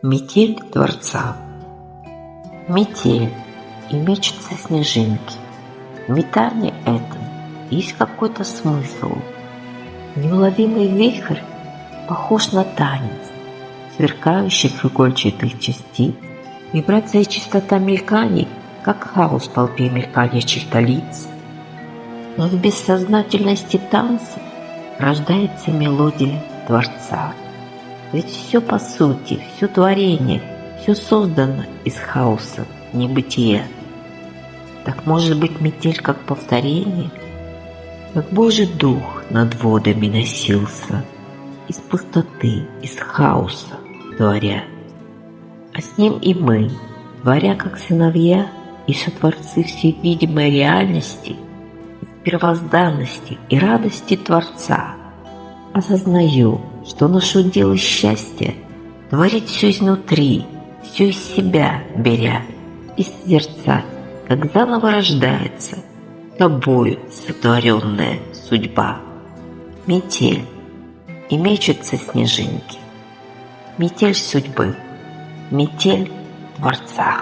Метель Творца. Метель, и мечутся снежинки. В метании этом есть какой-то смысл. Неуловимый вихрь похож на танец сверкающих игольчатых частиц. Вибрация и частота мельканий, как хаос в толпе мелькающих лиц. Но в бессознательности танца рождается мелодия Творца. Ведь все по сути, все творение, все создано из хаоса, небытия. Так может быть метель как повторение? Как Божий Дух над водами носился, из пустоты, из хаоса творя. А с ним и мы, творя как сыновья и сотворцы всей видимой реальности, из первозданности и радости Творца, осознаю, что наше дело счастья творить все изнутри, все из себя беря, и созерцать, как заново рождается тобою сотворенная судьба. Метель, и мечутся снежинки. Метель судьбы, метель Творца.